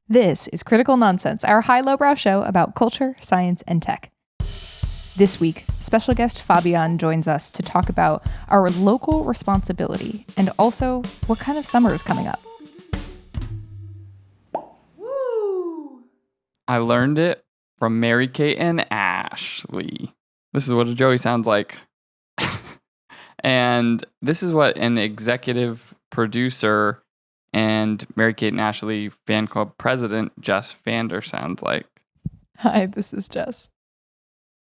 This is Critical Nonsense, our high-lowbrow show about culture, science, and tech. This week, special guest Fabian joins us to talk about our local responsibility and also what kind of summer is coming up. Woo! I learned it from Mary-Kate and Ashley. This is what a Joey sounds like. And this is what an executive producer and Mary-Kate and Ashley fan club president, Jess Vander, sounds like. Hi, this is Jess.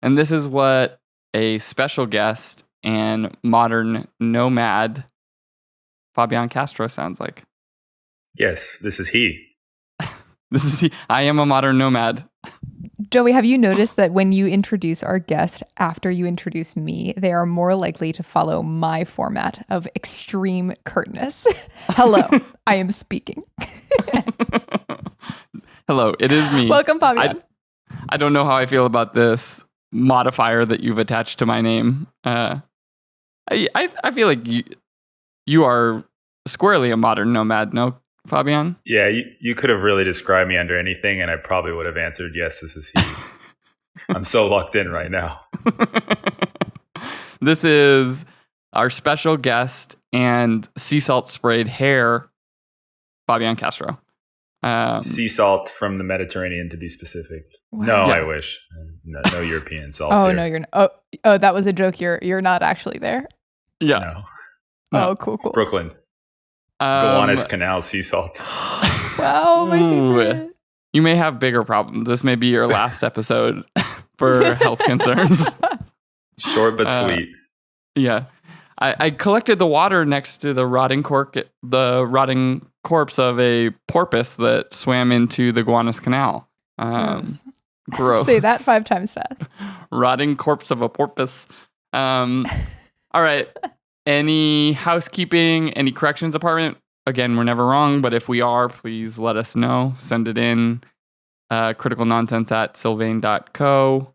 And this is what a special guest and modern nomad, Fabian Castro, sounds like. Yes, this is he. This is he. I am a modern nomad. Joey, have you noticed that when you introduce our guest after you introduce me, they are more likely to follow my format of extreme curtness? Hello, I am speaking. Hello, it is me. Welcome, Fabian. I don't know how I feel about this modifier that you've attached to my name. I feel like you are squarely a modern nomad, no, Fabian? Yeah, you could have really described me under anything, and I probably would have answered, yes, this is he. I'm so locked in right now. This is our special guest and sea salt sprayed hair, Fabian Castro. Sea salt from the Mediterranean, to be specific. Wow. No, Yeah. I wish. No European salt. Oh, here. no, you're not. Oh, that was a joke. You're not actually there. Yeah. No. No. Oh, cool. Brooklyn. Gowanus Canal sea salt. Wow, my Ooh. favorite. You may have bigger problems. This may be your last episode for health concerns. Short but sweet. Yeah. I collected the water next to the rotting corpse of a porpoise that swam into the Gowanus Canal. Gross. Gross. Say that 5 times fast. Rotting corpse of a porpoise. All right. Any housekeeping, any corrections department? Again, we're never wrong, but if we are, please let us know. Send it in. criticalnonsense@sylvain.co.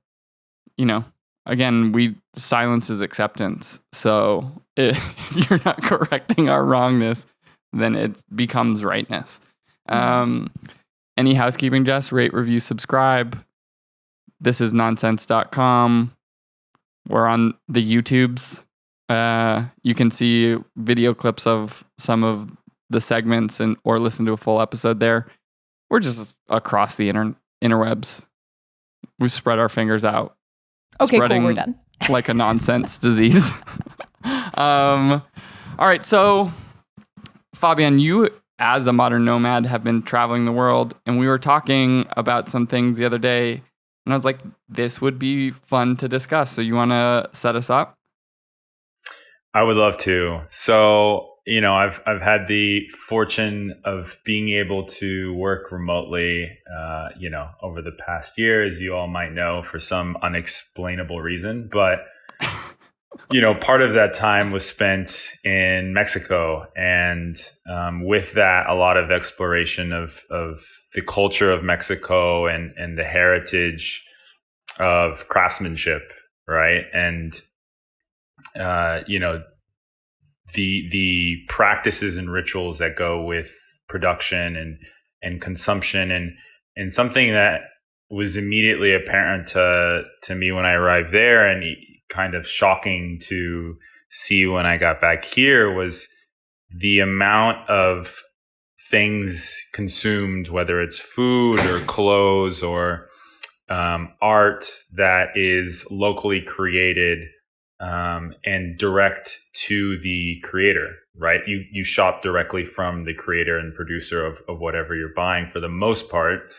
You know, again, silence is acceptance. So if you're not correcting our wrongness, then it becomes rightness. Any housekeeping, Jess? Rate, review, subscribe. This is nonsense.com. We're on the YouTubes. You can see video clips of some of the segments or listen to a full episode there. We're just across the interwebs. We've spread our fingers out. Okay, spreading cool. We're done. like a nonsense disease. All right. So, Fabian, you as a modern nomad have been traveling the world, and we were talking about some things the other day, and I was like, this would be fun to discuss. So you want to set us up? I would love to. So, I've had the fortune of being able to work remotely, over the past year, as you all might know, for some unexplainable reason. But, part of that time was spent in Mexico. And with that, a lot of exploration of the culture of Mexico and the heritage of craftsmanship, right? And the practices and rituals that go with production and consumption and something that was immediately apparent to me when I arrived there and kind of shocking to see when I got back here was the amount of things consumed, whether it's food or clothes or art that is locally created and direct to the creator, right? You shop directly from the creator and producer of whatever you're buying for the most part.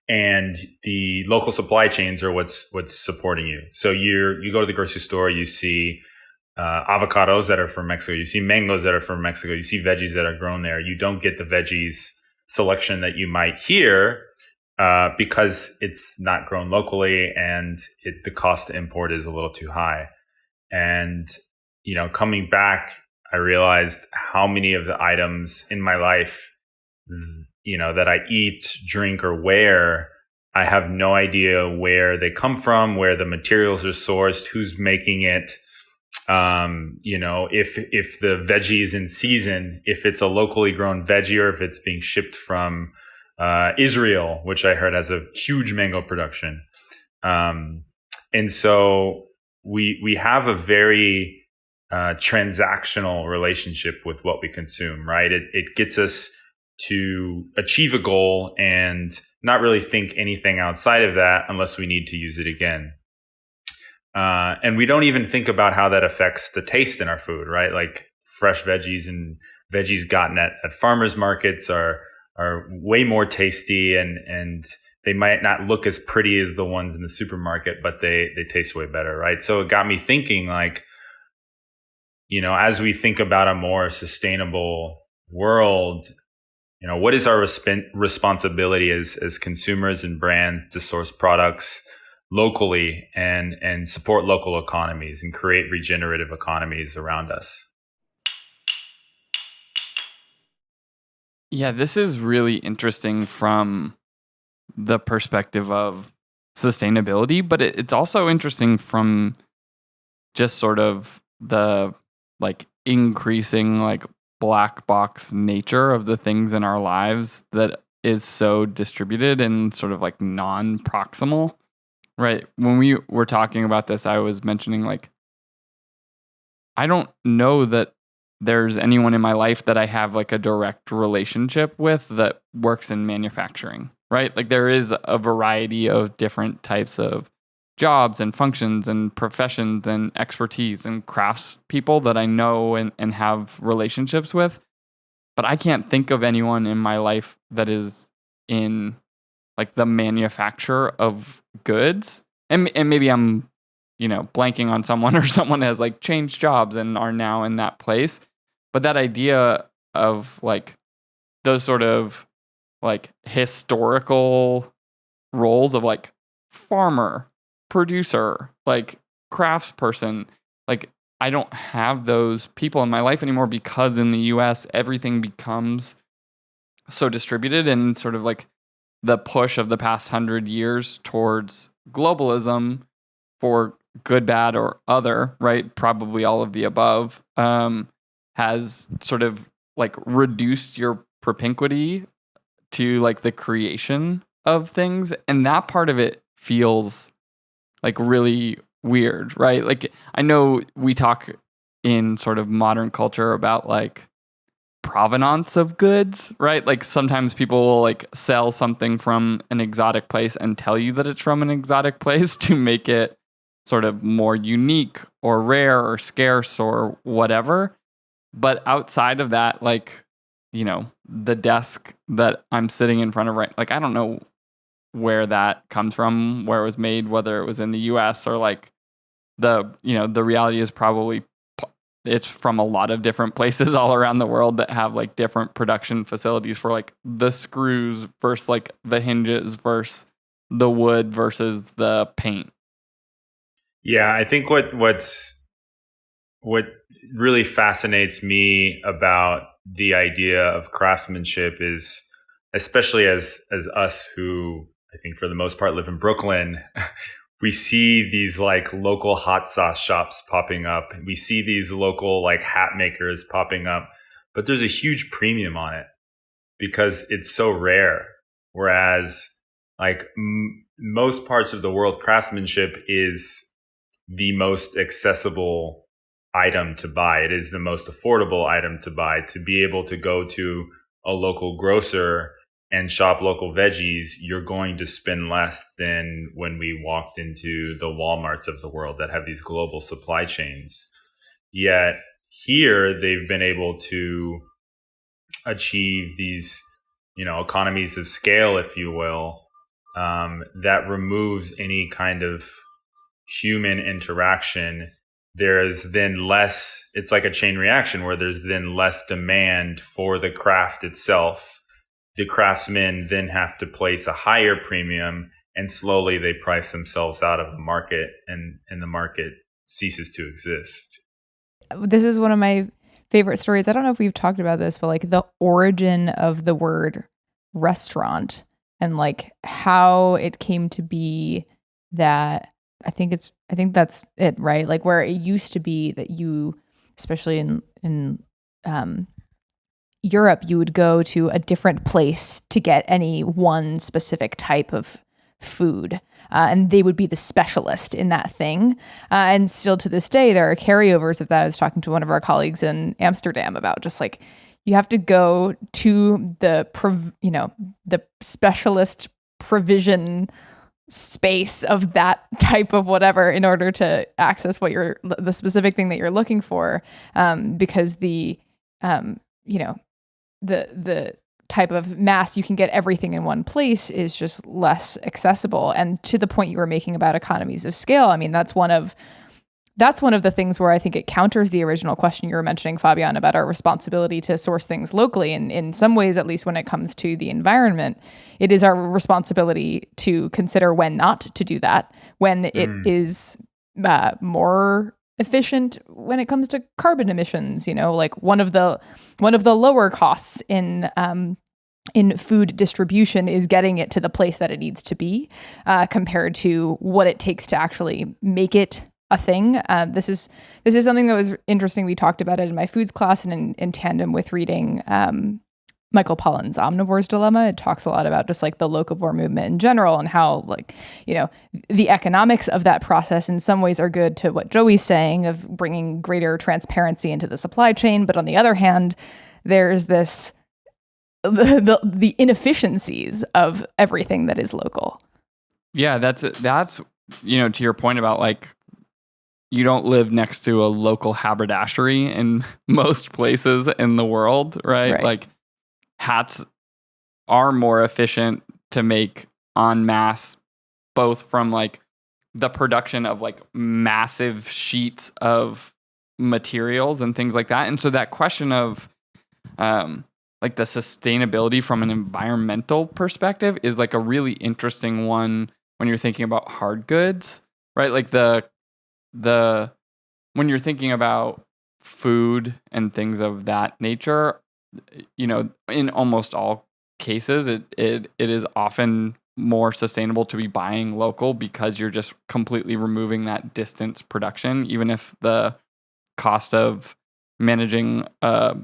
And the local supply chains are what's supporting you. So you go to the grocery store, you see avocados that are from Mexico, you see mangoes that are from Mexico, you see veggies that are grown there. You don't get the veggies selection that you might hear because it's not grown locally and the cost to import is a little too high. And, coming back, I realized how many of the items in my life, that I eat, drink, or wear, I have no idea where they come from, where the materials are sourced, who's making it, If the veggie is in season, if it's a locally grown veggie, or if it's being shipped from Israel, which I heard has a huge mango production. And so we have a very transactional relationship with what we consume, right? It gets us to achieve a goal and not really think anything outside of that unless we need to use it again. And we don't even think about how that affects the taste in our food, right? Like fresh veggies and veggies gotten at farmers markets are way more tasty, and they might not look as pretty as the ones in the supermarket, but they taste way better, right? So it got me thinking, like, as we think about a more sustainable world, what is our responsibility as consumers and brands to source products locally and support local economies and create regenerative economies around us? Yeah, this is really interesting from the perspective of sustainability, but it's also interesting from just sort of the like increasing like black box nature of the things in our lives that is so distributed and sort of like non-proximal, right? When we were talking about this, I was mentioning like, I don't know that there's anyone in my life that I have like a direct relationship with that works in manufacturing, right? Like there is a variety of different types of jobs and functions and professions and expertise and crafts people that I know and have relationships with. But I can't think of anyone in my life that is in like the manufacture of goods. And maybe I'm, blanking on someone, or someone has like changed jobs and are now in that place. But that idea of like those sort of like historical roles of like farmer, producer, like craftsperson, like I don't have those people in my life anymore, because in the US everything becomes so distributed, and sort of like the push of the past 100 years towards globalism for good, bad, or other, right? Probably all of the above, has sort of like reduced your propinquity to like the creation of things. And that part of it feels like really weird, right? Like I know we talk in sort of modern culture about like provenance of goods, right? Like sometimes people will like sell something from an exotic place and tell you that it's from an exotic place to make it sort of more unique or rare or scarce or whatever. But outside of that, like, the desk that I'm sitting in front of, right? Like, I don't know where that comes from, where it was made, whether it was in the US or like the reality is probably it's from a lot of different places all around the world that have like different production facilities for like the screws versus like the hinges versus the wood versus the paint. Yeah, I think what really fascinates me about the idea of craftsmanship is, especially as us who I think for the most part live in Brooklyn, we see these like local hot sauce shops popping up. We see these local like hat makers popping up, but there's a huge premium on it because it's so rare. Whereas like most parts of the world, craftsmanship is the most accessible item to buy. It is the most affordable item to buy. To be able to go to a local grocer and shop local veggies, you're going to spend less than when we walked into the Walmarts of the world that have these global supply chains. Yet here they've been able to achieve these, economies of scale, if you will, that removes any kind of human interaction. There's then less, it's like a chain reaction where there's then less demand for the craft itself. The craftsmen then have to place a higher premium, and slowly they price themselves out of the market, and the market ceases to exist. This is one of my favorite stories. I don't know if we've talked about this, but like the origin of the word restaurant and like how it came to be that I think it's I think that's it, right? Like where it used to be that you, especially in Europe, you would go to a different place to get any one specific type of food, and they would be the specialist in that thing. And still to this day, there are carryovers of that. I was talking to one of our colleagues in Amsterdam about just like you have to go to the specialist provision space of that type of whatever in order to access the specific thing that you're looking for, because the type of mass you can get everything in one place is just less accessible. And to the point you were making about economies of scale, I mean, that's one of the things where I think it counters the original question you were mentioning, Fabian, about our responsibility to source things locally. And in some ways, at least when it comes to the environment, it is our responsibility to consider when not to do that, when it is more efficient when it comes to carbon emissions. Like one of the lower costs in food distribution is getting it to the place that it needs to be, compared to what it takes to actually make it a thing. This is something that was interesting. We talked about it in my foods class and in tandem with reading Michael Pollan's Omnivore's Dilemma. It talks a lot about just like the locavore movement in general and how the economics of that process in some ways are good to what Joey's saying of bringing greater transparency into the supply chain. But on the other hand, there's this the inefficiencies of everything that is local. Yeah, that's to your point about like you don't live next to a local haberdashery in most places in the world, right? Like hats are more efficient to make en masse, both from like the production of like massive sheets of materials and things like that. And so that question of like the sustainability from an environmental perspective is like a really interesting one when you're thinking about hard goods, right? Like when you're thinking about food and things of that nature, in almost all cases, it is often more sustainable to be buying local because you're just completely removing that distance production, even if the cost of managing a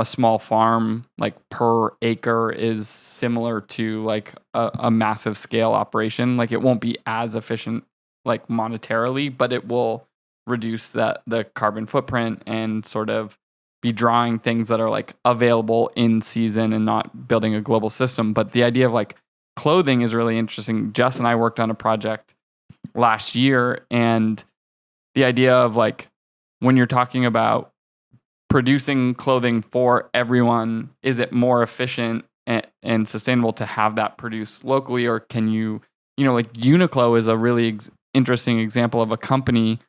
small farm like per acre is similar to like a massive scale operation. Like it won't be as efficient like monetarily, but it will reduce the carbon footprint and sort of be drawing things that are like available in season and not building a global system. But the idea of like clothing is really interesting. Jess and I worked on a project last year, and the idea of like when you're talking about producing clothing for everyone, is it more efficient and sustainable to have that produced locally, or can you like Uniqlo is a really interesting example of a company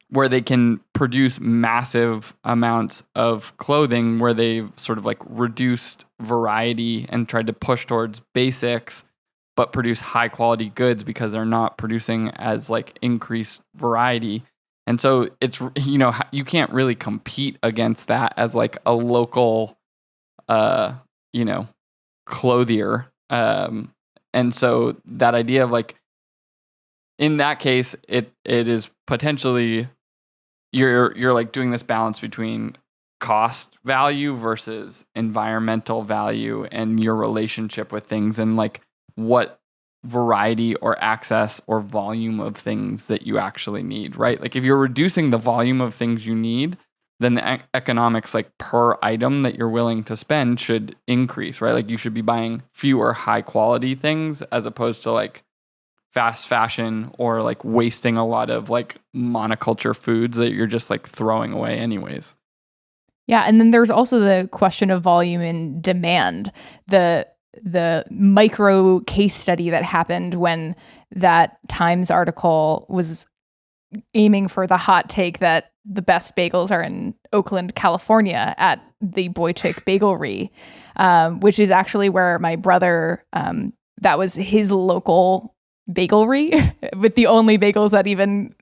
where they can produce massive amounts of clothing where they've sort of like reduced variety and tried to push towards basics, but produce high quality goods because they're not producing as like increased variety. And so it's, you can't really compete against that as like a local, clothier. And so that idea of like, in that case, it is potentially you're like doing this balance between cost value versus environmental value and your relationship with things and like what variety or access or volume of things that you actually need, right? Like if you're reducing the volume of things you need, then the economics like per item that you're willing to spend should increase, right? Like you should be buying fewer high quality things as opposed to like fast fashion or like wasting a lot of like monoculture foods that you're just like throwing away anyways. Yeah, and then there's also the question of volume and demand. The micro case study that happened when that Times article was aiming for the hot take that the best bagels are in Oakland, California at the Boychik Bagelry, which is actually where my brother, that was his local bagelry with the only bagels that even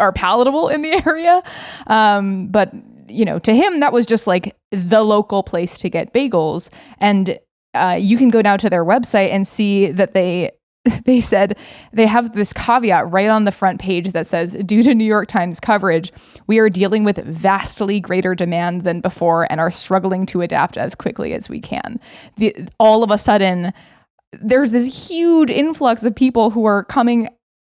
are palatable in the area. But, to him, that was just like the local place to get bagels. And you can go now to their website and see that they they said they have this caveat right on the front page that says, due to New York Times coverage, we are dealing with vastly greater demand than before and are struggling to adapt as quickly as we can. All of a sudden, there's this huge influx of people who are coming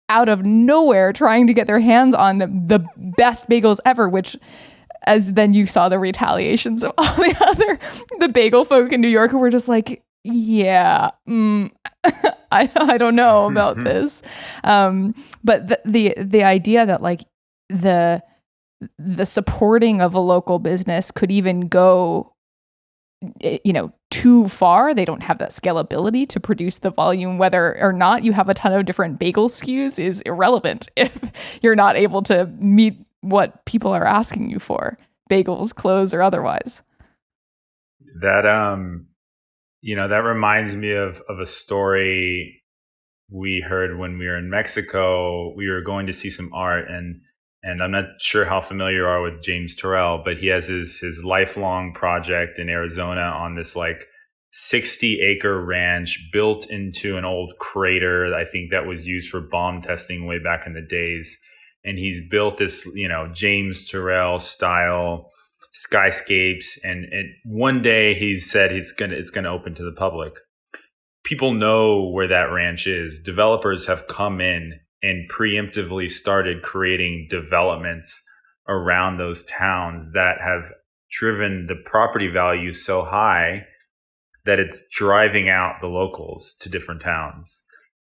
out of nowhere trying to get their hands on the best bagels ever, which, as then you saw the retaliations of all the bagel folk in New York who were just like, yeah, I don't know about this. But the idea that like the supporting of a local business could even go, too far. They don't have that scalability to produce the volume. Whether or not you have a ton of different bagel SKUs is irrelevant if you're not able to meet what people are asking you for, bagels, clothes, or otherwise. That that reminds me of a story we heard when we were in Mexico. We were going to see some art, and I'm not sure how familiar you are with James Turrell, but he has his lifelong project in Arizona on this like 60-acre ranch built into an old crater, I think, that was used for bomb testing way back in the days. And he's built this, James Turrell style skyscapes, and one day he said it's gonna open to the public. People know where that ranch is. Developers have come in and preemptively started creating developments around those towns that have driven the property value so high that it's driving out the locals to different towns.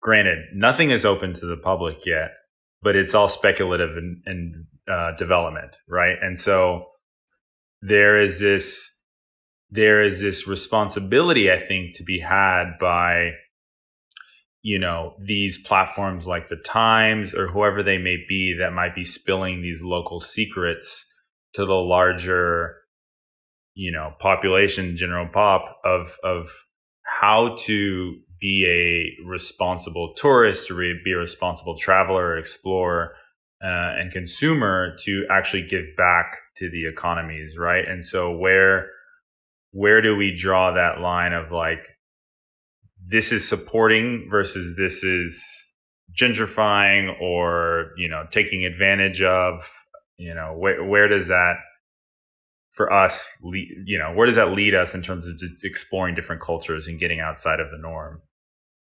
Granted, nothing is open to the public yet, but it's all speculative and development, right? And so there is this responsibility, I think, to be had by these platforms like the Times or whoever they may be that might be spilling these local secrets to the larger population, general pop, of how to be a responsible tourist, or be a responsible traveler, explorer, and consumer, to actually give back to the economies, right? And so where do we draw that line of like, this is supporting versus this is gentrifying or taking advantage of? Where does that, for us, where does that lead us in terms of exploring different cultures and getting outside of the norm?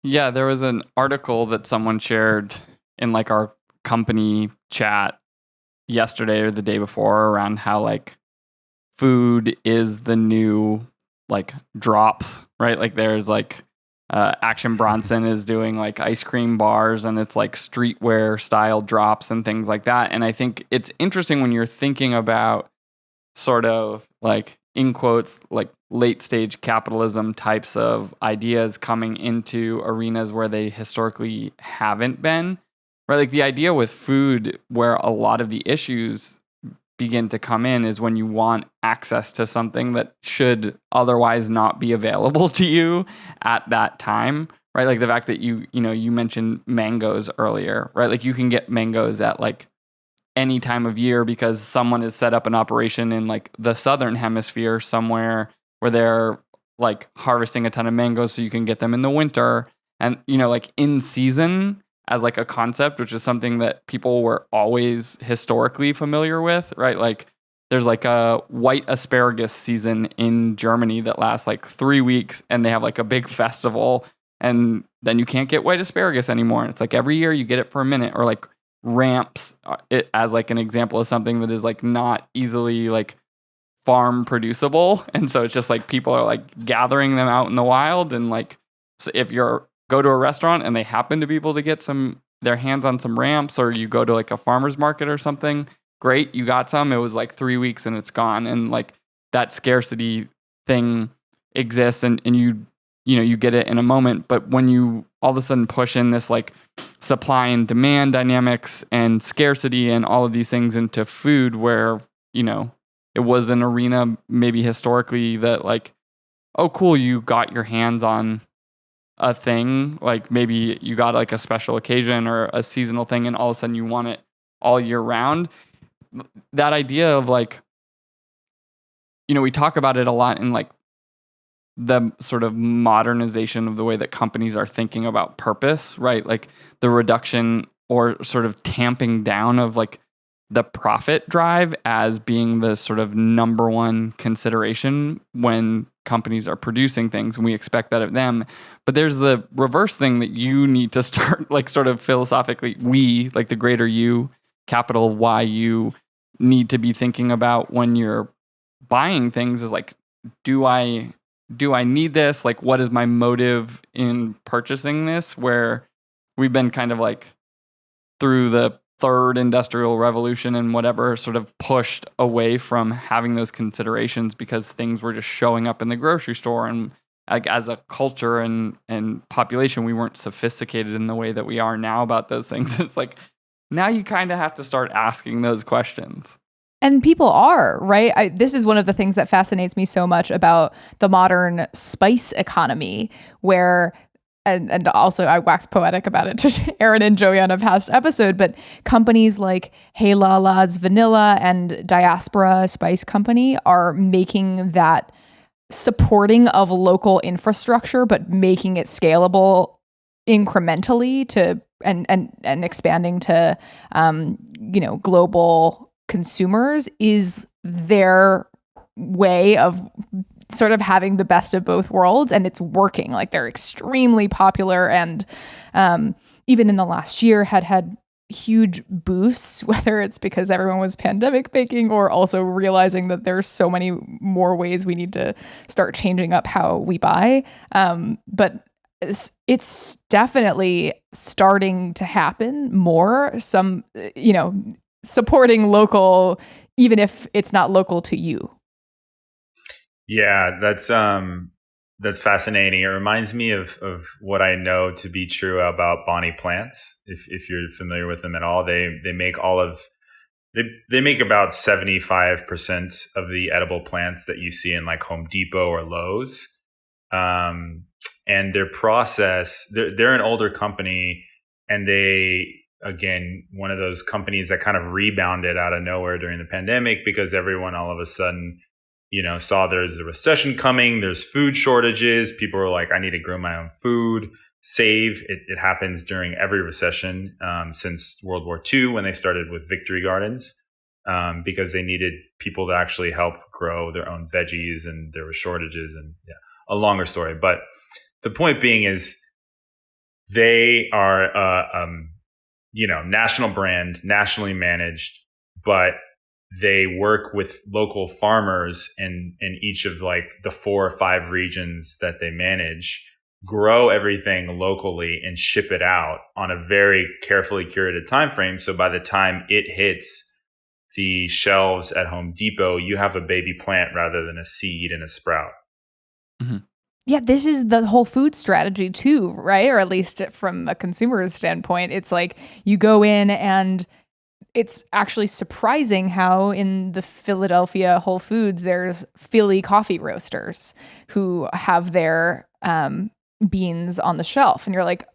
Yeah, there was an article that someone shared in like our company chat yesterday or the day before around how like food is the new like drops, right? Like there's like Action Bronson is doing like ice cream bars, and it's like streetwear style drops and things like that. And I think it's interesting when you're thinking about sort of like, in quotes, like late stage capitalism types of ideas coming into arenas where they historically haven't been, right? Like the idea with food, where a lot of the issues begin to come in, is when you want access to something that should otherwise not be available to you at that time, right? Like the fact that you mentioned mangoes earlier, right? Like you can get mangoes at like any time of year because someone has set up an operation in like the southern hemisphere somewhere where they're like harvesting a ton of mangoes so you can get them in the winter. And like in season as like a concept, which is something that people were always historically familiar with, right? Like there's like a white asparagus season in Germany that lasts like 3 weeks, and they have like a big festival, and then you can't get white asparagus anymore. And it's like every year you get it for a minute. Or like ramps, it as like an example of something that is like not easily like farm producible, and so it's just like people are like gathering them out in the wild. And like, so if you're go to a restaurant and they happen to be able to get their hands on some ramps, or you go to like a farmer's market or something, great, you got some. It was like 3 weeks and it's gone. And like that scarcity thing exists, and you get it in a moment. But when you all of a sudden push in this like supply and demand dynamics and scarcity and all of these things into food, where it was an arena maybe historically that like, oh cool, you got your hands on a thing, like maybe you got like a special occasion or a seasonal thing, and all of a sudden you want it all year round. That idea of like, we talk about it a lot in like the sort of modernization of the way that companies are thinking about purpose, right? Like the reduction or sort of tamping down of like the profit drive as being the sort of number one consideration when companies are producing things, and we expect that of them. But there's the reverse thing that you need to start, like sort of philosophically, we, like the greater you, capital Y, you need to be thinking about when you're buying things is like, do I need this? Like, what is my motive in purchasing this? Where we've been kind of like through the third industrial revolution and whatever, sort of pushed away from having those considerations because things were just showing up in the grocery store, and like as a culture and population, we weren't sophisticated in the way that we are now about those things. It's like now you kind of have to start asking those questions. And people are, right? This is one of the things that fascinates me so much about the modern spice economy, where and also I wax poetic about it to Aaron and Joey on a past episode, but companies like Hey Lala's Vanilla and Diaspora Spice Company are making that supporting of local infrastructure, but making it scalable incrementally to and expanding to global consumers is their way of sort of having the best of both worlds, and it's working. Like they're extremely popular, and even in the last year had huge boosts, whether it's because everyone was pandemic baking or also realizing that there's so many more ways we need to start changing up how we buy. But it's definitely starting to happen more. Some, supporting local, even if it's not local to you. Yeah, that's fascinating. It reminds me of what I know to be true about Bonnie plants. If you're familiar with them at all, they make they make about 75% of the edible plants that you see in like Home Depot or Lowe's. And their process, they're an older company, and they, again, one of those companies that kind of rebounded out of nowhere during the pandemic because everyone all of a sudden, saw there's a recession coming, there's food shortages. People were like, I need to grow my own food, save. It happens during every recession since World War II when they started with Victory Gardens because they needed people to actually help grow their own veggies, and there were shortages, and a longer story. But the point being is they are national brand, nationally managed, but they work with local farmers in each of like the 4 or 5 regions that they manage, grow everything locally and ship it out on a very carefully curated time frame. So by the time it hits the shelves at Home Depot, you have a baby plant rather than a seed and a sprout. Mm-hmm. Yeah, this is the whole food strategy too, right? Or at least from a consumer's standpoint, it's like you go in and it's actually surprising how in the Philadelphia Whole Foods, there's Philly coffee roasters who have their beans on the shelf. And you're like,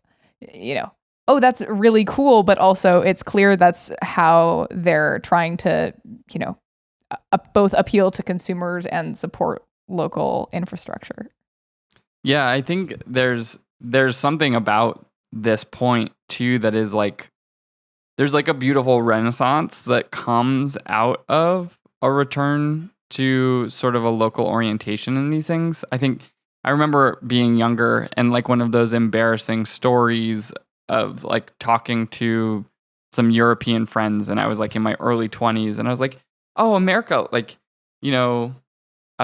oh, that's really cool. But also it's clear that's how they're trying to, both appeal to consumers and support local infrastructure. Yeah, I think there's something about this point too that is like, there's like a beautiful renaissance that comes out of a return to sort of a local orientation in these things. I remember being younger and like one of those embarrassing stories of like talking to some European friends, and I was like in my early 20s, and I was like, oh, America, like, I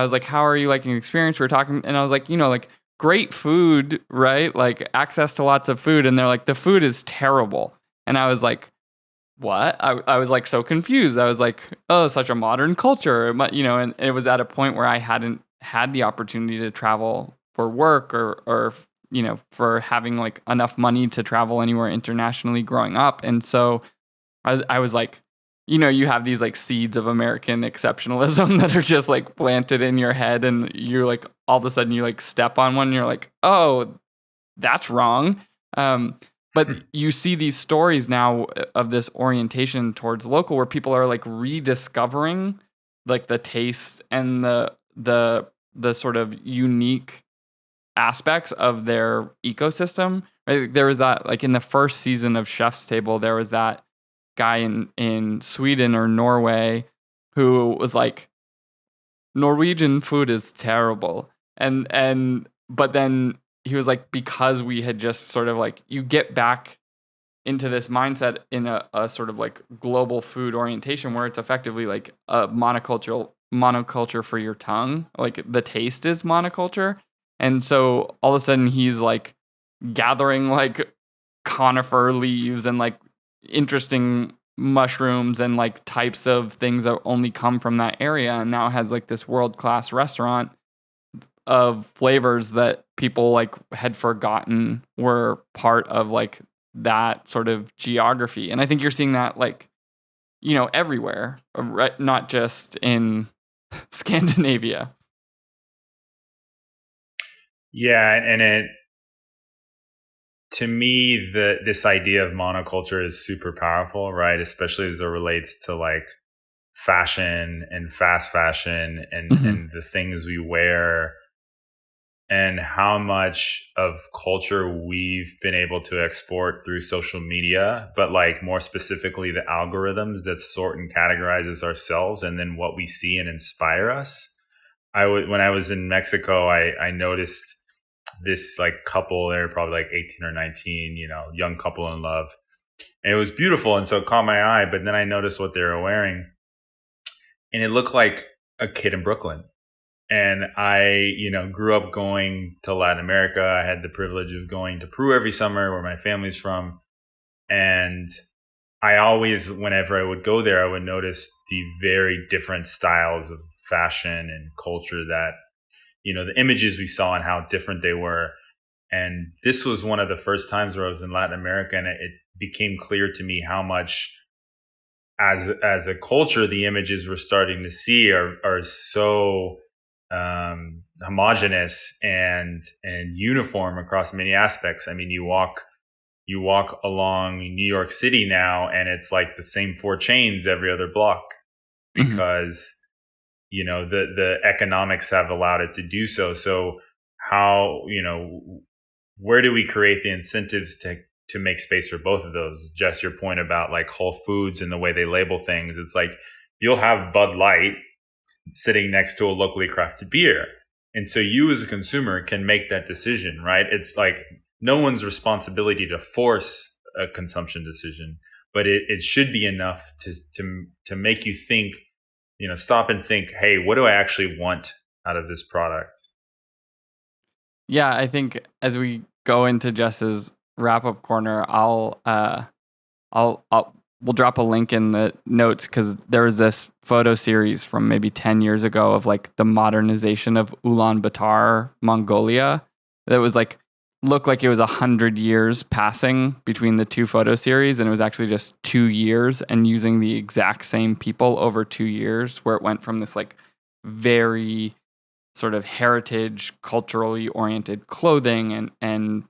was like, how are you liking the experience? We were talking, and I was like, like great food, right? Like access to lots of food. And they're like, the food is terrible. And I was like, what? I was like so confused. I was like, oh, such a modern culture, and it was at a point where I hadn't had the opportunity to travel for work or for having like enough money to travel anywhere internationally growing up. And so I was like, you have these like seeds of American exceptionalism that are just like planted in your head, and you're like, all of a sudden you like step on one and you're like, oh, that's wrong. But you see these stories now of this orientation towards local where people are like rediscovering like the taste and the sort of unique aspects of their ecosystem. Right? There was that, like in the first season of Chef's Table, there was that guy in Sweden or Norway who was like, Norwegian food is terrible. But then he was like, because we had just sort of like, you get back into this mindset in a sort of like global food orientation where it's effectively like a monoculture for your tongue. Like the taste is monoculture. And so all of a sudden he's like gathering like conifer leaves and like interesting mushrooms and like types of things that only come from that area, and now has like this world-class restaurant of flavors that people like had forgotten were part of like that sort of geography. And I think you're seeing that like, you know, everywhere, right? Not just in Scandinavia. Yeah, and to me, this idea of monoculture is super powerful, right? Especially as it relates to like fashion and fast fashion and the things we wear, and how much of culture we've been able to export through social media, but like more specifically the algorithms that sort and categorizes ourselves and then what we see and inspire us. When I was in Mexico, I noticed this like couple, they were probably like 18 or 19, you know, young couple in love. And it was beautiful. And so it caught my eye, but then I noticed what they were wearing and it looked like a kid in Brooklyn. And I, you know, grew up going to Latin America. I had the privilege of going to Peru every summer where my family's from. And I always, whenever I would go there, I would notice the very different styles of fashion and culture that, you know, the images we saw and how different they were. And this was one of the first times where I was in Latin America, and it became clear to me how much as a culture, the images we're starting to see are so homogenous and uniform across many aspects. I mean, you walk along New York City now, and it's like the same 4 chains every other block because you know the economics have allowed it to do so. So how, you know, where do we create the incentives to make space for both of those? Just your point about like Whole Foods and the way they label things. It's like you'll have Bud Light sitting next to a locally crafted beer. And so you as a consumer can make that decision, right? It's like no one's responsibility to force a consumption decision, but it should be enough to make you think, you know, stop and think, hey, what do I actually want out of this product? Yeah, I think as we go into Jess's wrap-up corner, we'll drop a link in the notes because there was this photo series from maybe 10 years ago of like the modernization of Ulaanbaatar, Mongolia. That was like, looked like it was 100 years passing between the two photo series. And it was actually just 2 years and using the exact same people over 2 years, where it went from this like very sort of heritage, culturally oriented clothing and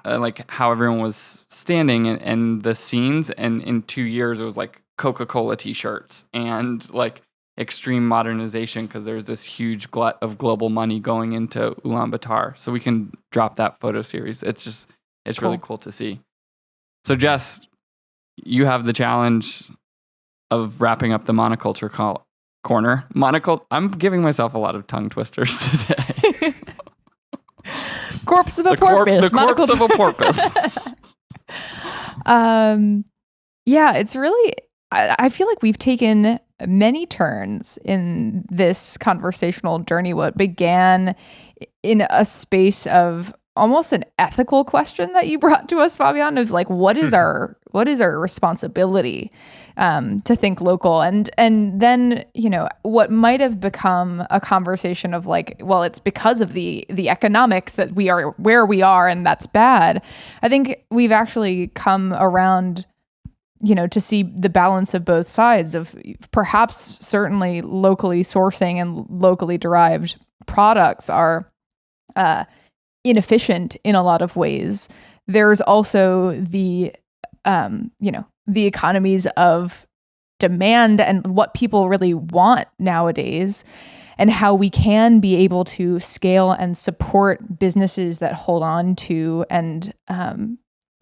like how everyone was standing and the scenes, and in 2 years it was like Coca-Cola t-shirts and like extreme modernization because there's this huge glut of global money going into Ulaanbaatar. So we can drop that photo series. It's cool. Really cool to see. So Jess, you have the challenge of wrapping up the monoculture corner. I'm giving myself a lot of tongue twisters today. Corpse of a porpoise. The corpse of a porpoise. Yeah, it's really, I feel like we've taken many turns in this conversational journey. What began in a space of almost an ethical question that you brought to us, Fabian, of like, what is our responsibility to think local, and then, you know, what might have become a conversation of like, well, it's because of the economics that we are where we are, and that's bad. I think we've actually come around, you know, to see the balance of both sides of perhaps certainly locally sourcing and locally derived products are inefficient in a lot of ways. There's also the the economies of demand and what people really want nowadays. and how we can be able to scale and support businesses that hold on to and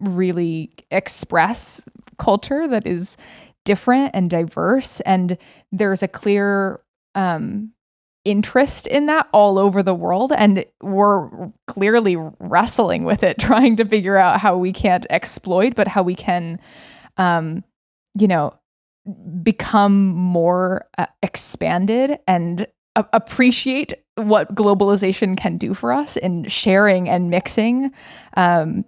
really express culture that is different and diverse. And there's a clear interest in that all over the world. And we're clearly wrestling with it, trying to figure out how we can't exploit, but how we can, become more expanded and appreciate what globalization can do for us in sharing and mixing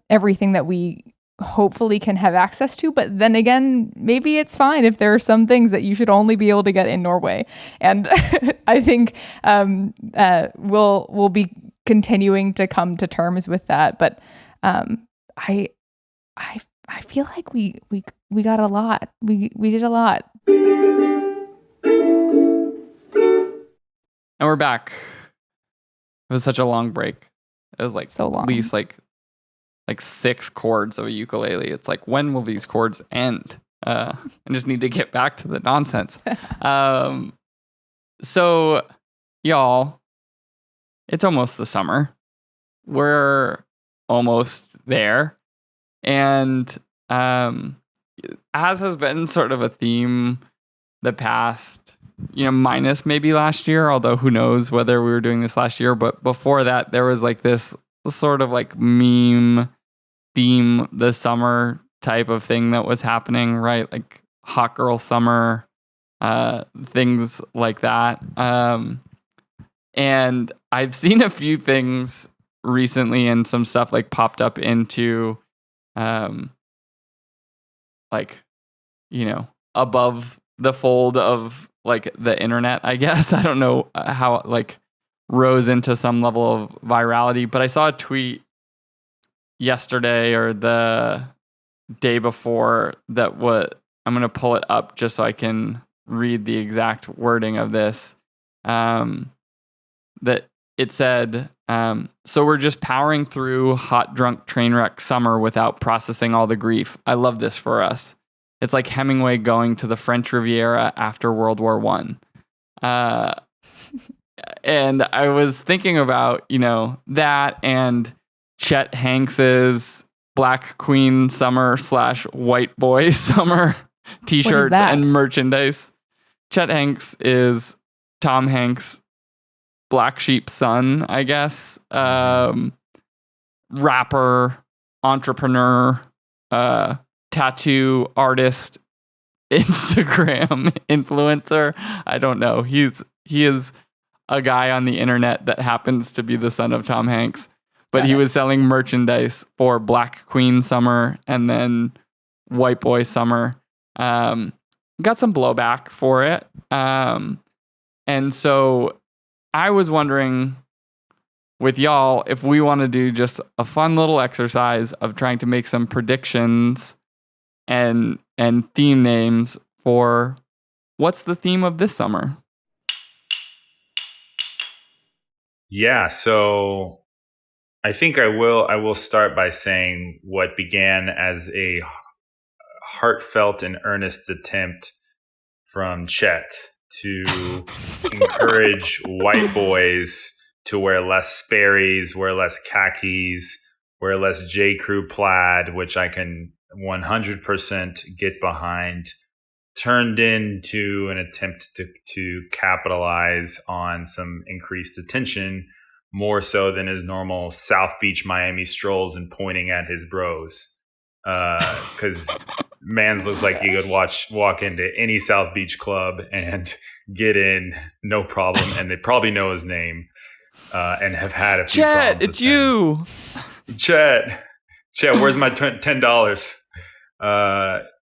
everything that we hopefully can have access to. But then again, maybe it's fine if there are some things that you should only be able to get in Norway. And I think we'll be continuing to come to terms with that. But I feel like we got a lot. We did a lot. And we're back. It was such a long break. It was like so long. At least like 6 chords of a ukulele. It's like, when will these chords end? I just need to get back to the nonsense. So, y'all, it's almost the summer. We're almost there. And as has been sort of a theme the past, minus maybe last year, although who knows whether we were doing this last year. But before that, there was like this sort of like meme theme, the summer type of thing that was happening, right? Like hot girl summer, things like that. And I've seen a few things recently, and some stuff like popped up into above the fold of like the internet, I guess. I don't know how it like rose into some level of virality, but I saw a tweet yesterday or the day before that I'm going to pull it up just so I can read the exact wording of this. That it said, so we're just powering through hot drunk train wreck summer without processing all the grief. I love this for us. It's like Hemingway going to the French Riviera after World War I. And I was thinking about, that and Chet Hanks's Black Queen Summer / White Boy Summer t-shirts and merchandise. Chet Hanks is Tom Hanks' black sheep son, I guess. Rapper, entrepreneur, tattoo artist, Instagram influencer. I don't know. He is a guy on the internet that happens to be the son of Tom Hanks, but he was selling merchandise for Black Queen Summer and then White Boy Summer. Got some blowback for it. And so I was wondering with y'all if we want to do just a fun little exercise of trying to make some predictions and theme names for what's the theme of this summer. Yeah, so I think I will start by saying what began as a heartfelt and earnest attempt from Chet to encourage white boys to wear less Sperry's, wear less khakis, wear less J. Crew plaid, which I can 100% get behind, turned into an attempt to capitalize on some increased attention, more so than his normal South Beach Miami strolls and pointing at his bros. Because Mans looks like he could walk into any South Beach club and get in, no problem, and they probably know his name and have had a few Chet, problems. it's you. Chet, where's my $10?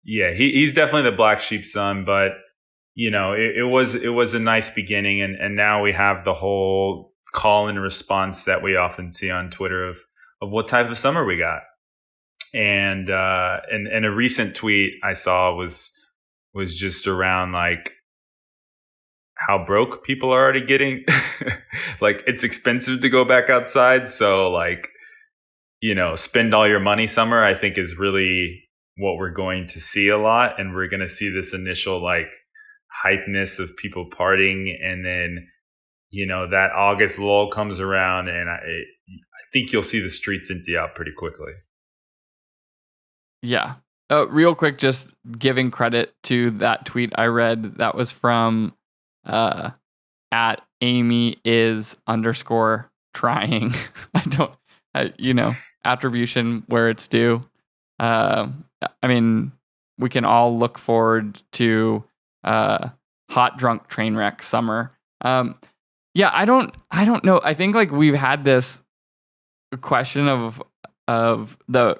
Yeah, he's definitely the black sheep son, but it was a nice beginning, and now we have the whole call and response that we often see on Twitter of what type of summer we got. And a recent tweet I saw was just around like how broke people are already getting. Like, it's expensive to go back outside, so like, spend all your money summer, I think, is really what we're going to see a lot. And we're going to see this initial like hypeness of people partying, and then that August lull comes around, and I think you'll see the streets empty out pretty quickly. Yeah. Real quick, just giving credit to that tweet I read that was from at Amy is _trying. Attribution where it's due. I mean, we can all look forward to hot drunk train wreck summer. Yeah, I don't know. I think like we've had this question of the,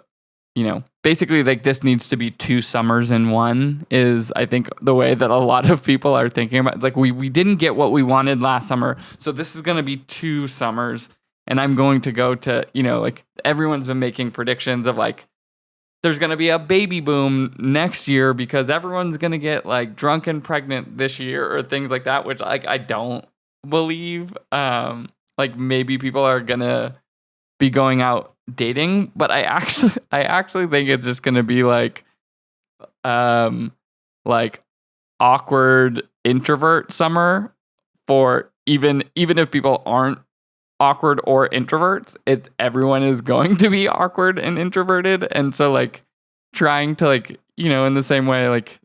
basically like this needs to be 2 summers in one is I think the way that a lot of people are thinking about it. It's like we didn't get what we wanted last summer, so this is going to be 2 summers. And I'm going to go to, like everyone's been making predictions of like there's going to be a baby boom next year because everyone's going to get like drunk and pregnant this year or things like that, which like I don't believe. Like maybe people are going to be going out dating, but I actually think it's just going to be like awkward introvert summer for even if people aren't awkward or introverts, everyone is going to be awkward and introverted. And so like trying to like, in the same way, like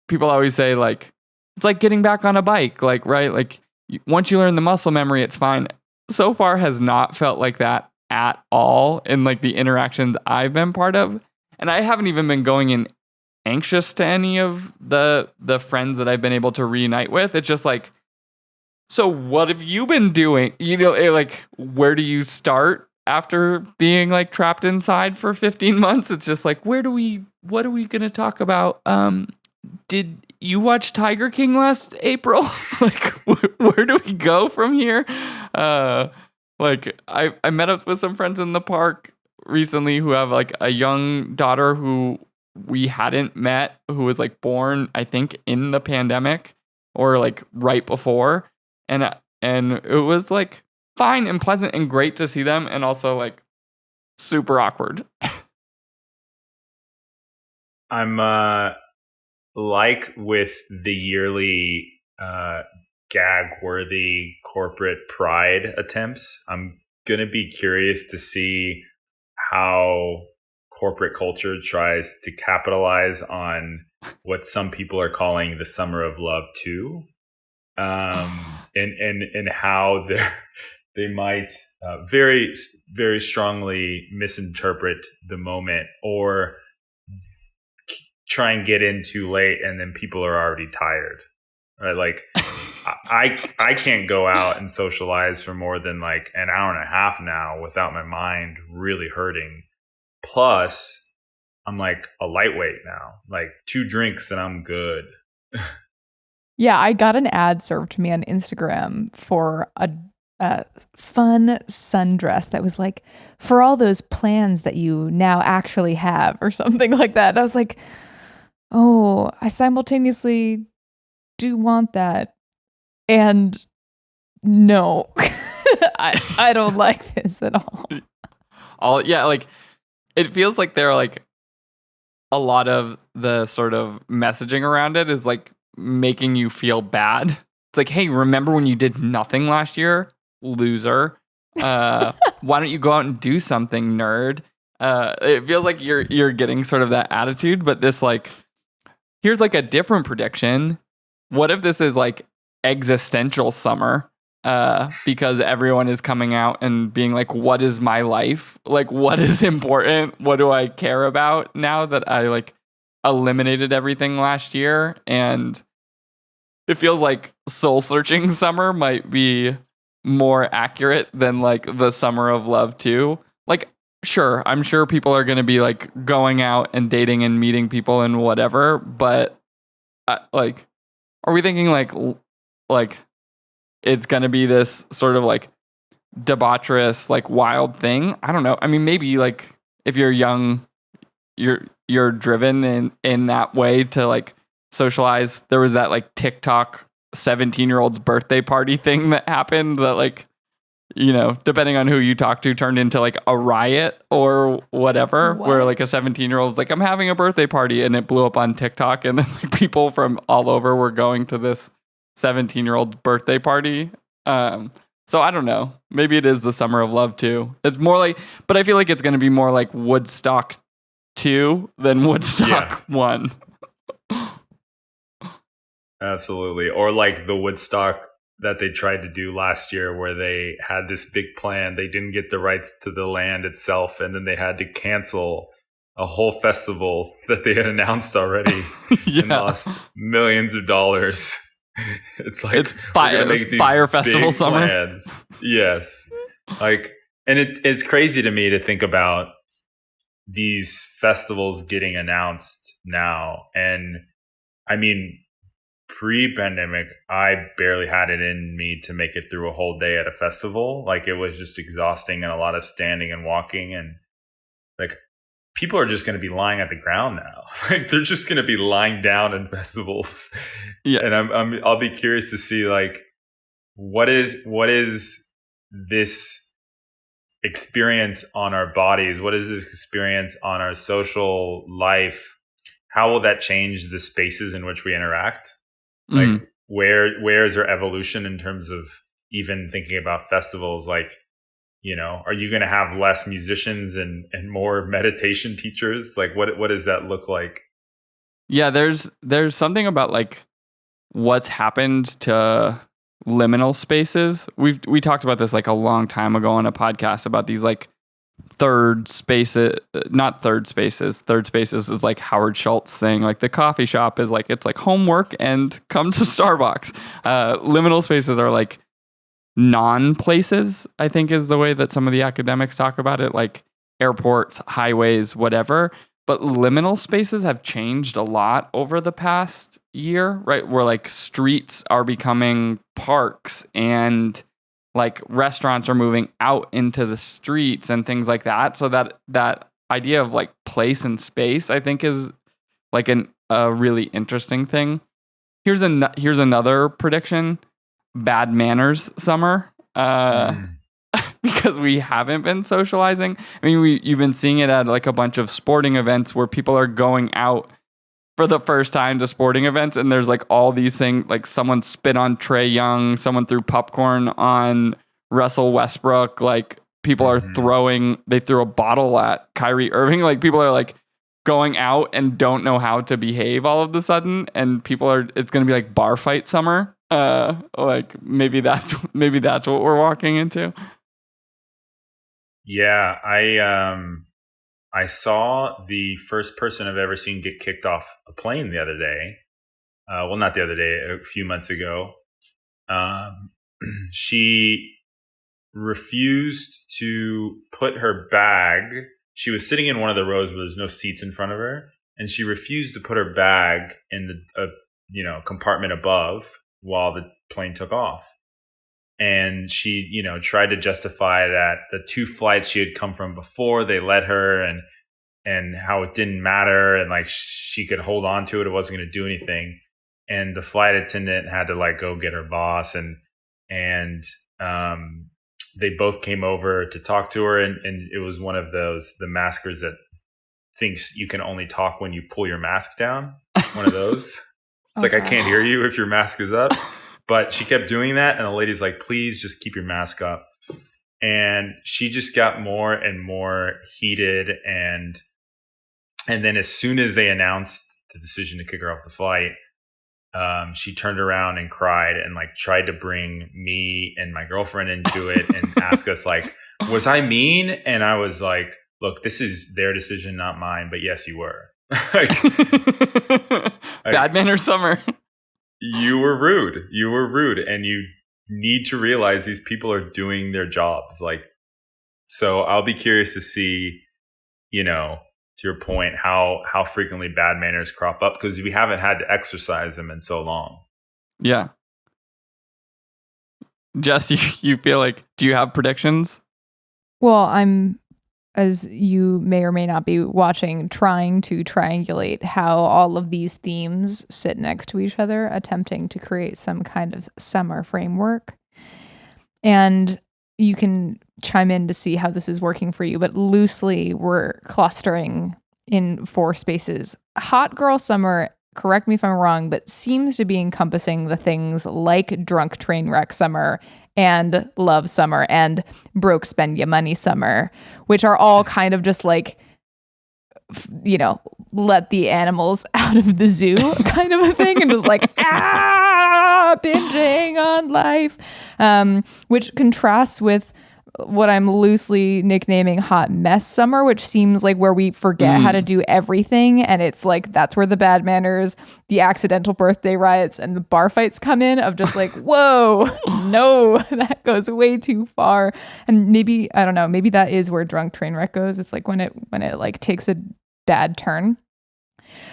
people always say like, it's like getting back on a bike, like, right? Like once you learn the muscle memory, it's fine. So far has not felt like that at all in like the interactions I've been part of. And I haven't even been going in anxious to any of the friends that I've been able to reunite with. It's just like, so what have you been doing? Like, where do you start after being like trapped inside for 15 months? It's just like, what are we going to talk about? Did you watch Tiger King last April? Like, where do we go from here? Like I met up with some friends in the park recently who have like a young daughter who we hadn't met, who was like born, I think, in the pandemic or like right before. And it was like fine and pleasant and great to see them, and also like super awkward. I'm like with the yearly gag-worthy corporate pride attempts, I'm gonna be curious to see how corporate culture tries to capitalize on what some people are calling the summer of love too. And how they might very, very strongly misinterpret the moment or try and get in too late, and then people are already tired, right? Like I can't go out and socialize for more than like an hour and a half now without my mind really hurting. Plus, I'm like a lightweight now, like 2 drinks and I'm good. Yeah, I got an ad served to me on Instagram for a fun sundress that was like, for all those plans that you now actually have or something like that. And I was like, oh, I simultaneously do want that. And no, I don't like this at all. Yeah, like it feels like there are like a lot of the sort of messaging around it is like making you feel bad. It's like, hey, remember when you did nothing last year? Loser. Why don't you go out and do something, nerd? It feels like you're getting sort of that attitude, but this like, here's like a different prediction. What if this is like existential summer? Because everyone is coming out and being like, what is my life? Like, what is important? What do I care about now that I like eliminated everything last year? And it feels like soul searching summer might be more accurate than like the summer of love too. Like, sure, I'm sure people are going to be like going out and dating and meeting people and whatever, but like, are we thinking like it's going to be this sort of like debaucherous, like wild thing? I don't know. I mean, maybe like if you're young, you're driven in that way to like socialize. There was that like TikTok 17-year-old's birthday party thing that happened that like, depending on who you talk to, turned into like a riot or whatever, where like a 17-year-old was like, I'm having a birthday party, and it blew up on TikTok, and then like people from all over were going to this 17-year-old birthday party. So I don't know. Maybe it is the summer of love too. It's more like, but I feel like it's going to be more like Woodstock 2 than Woodstock 1. Absolutely. Or like the Woodstock that they tried to do last year where they had this big plan. They didn't get the rights to the land itself, and then they had to cancel a whole festival that they had announced already and lost millions of dollars. It's like it's Fire Festival Summer. Plans. Yes. Like, and it's crazy to me to think about these festivals getting announced now. And I mean, pre-pandemic, I barely had it in me to make it through a whole day at a festival. Like, it was just exhausting and a lot of standing and walking, and like people are just going to be lying at the ground now. Like, they're just going to be lying down in festivals. Yeah. And I'll be curious to see like what is this experience on our bodies? What is this experience on our social life? How will that change the spaces in which we interact? Like, where is our evolution in terms of even thinking about festivals? Like, you know, are you going to have less musicians and more meditation teachers? Like, what does that look like? Yeah, there's something about like what's happened to liminal spaces. We talked about this like a long time ago on a podcast about these like third spaces is like Howard Schultz saying like the coffee shop is like, it's like homework and come to Starbucks. Liminal spaces are like non-places, I think is the way that some of the academics talk about it, like airports, highways, whatever. But liminal spaces have changed a lot over the past year, right? Where like streets are becoming parks and like restaurants are moving out into the streets and things like that. So that idea of like place and space, I think, is like a really interesting thing. Here's another prediction: bad manners summer, because we haven't been socializing. I mean, you've been seeing it at like a bunch of sporting events where people are going out for the first time to sporting events, and there's like all these things, like someone spit on Trae Young, someone threw popcorn on Russell Westbrook, like people are they threw a bottle at Kyrie Irving, like people are like going out and don't know how to behave all of a sudden, and it's going to be like bar fight summer. Like maybe that's what we're walking into. Yeah, I saw the first person I've ever seen get kicked off a plane the other day. Well, not the other day, a few months ago. She refused to put her bag. She was sitting in one of the rows where there's no seats in front of her, and she refused to put her bag in the compartment above while the plane took off. And she, tried to justify that the two flights she had come from before, they let her, and how it didn't matter, and like she could hold on to it. It wasn't going to do anything. And the flight attendant had to like go get her boss, and they both came over to talk to her. And it was one of the maskers that thinks you can only talk when you pull your mask down. One of those. It's like, I can't hear you if your mask is up. But she kept doing that, and the lady's like, please just keep your mask up. And she just got more and more heated. And then as soon as they announced the decision to kick her off the flight, she turned around and cried and like tried to bring me and my girlfriend into it and ask us like, was I mean? And I was like, look, this is their decision, not mine. But yes, you were. Bad manners summer. You were rude, and you need to realize these people are doing their jobs. Like, so I'll be curious to see, to your point, how frequently bad manners crop up, because we haven't had to exercise them in so long. Yeah. Jess, you feel like, do you have predictions? Well, I'm, as you may or may not be watching, trying to triangulate how all of these themes sit next to each other, attempting to create some kind of summer framework. And you can chime in to see how this is working for you, but loosely we're clustering in 4 spaces. Hot girl summer, correct me if I'm wrong, but seems to be encompassing the things like drunk train wreck summer and Love Summer and Broke Spend Your Money Summer, which are all kind of just like, let the animals out of the zoo kind of a thing, and just like, binging on life, which contrasts with what I'm loosely nicknaming Hot Mess Summer, which seems like where we forget how to do everything. And it's like, that's where the bad manners, the accidental birthday riots, and the bar fights come in, of just like, whoa, no, that goes way too far. And maybe, I don't know, maybe that is where Drunk Trainwreck goes. It's like when it like takes a bad turn.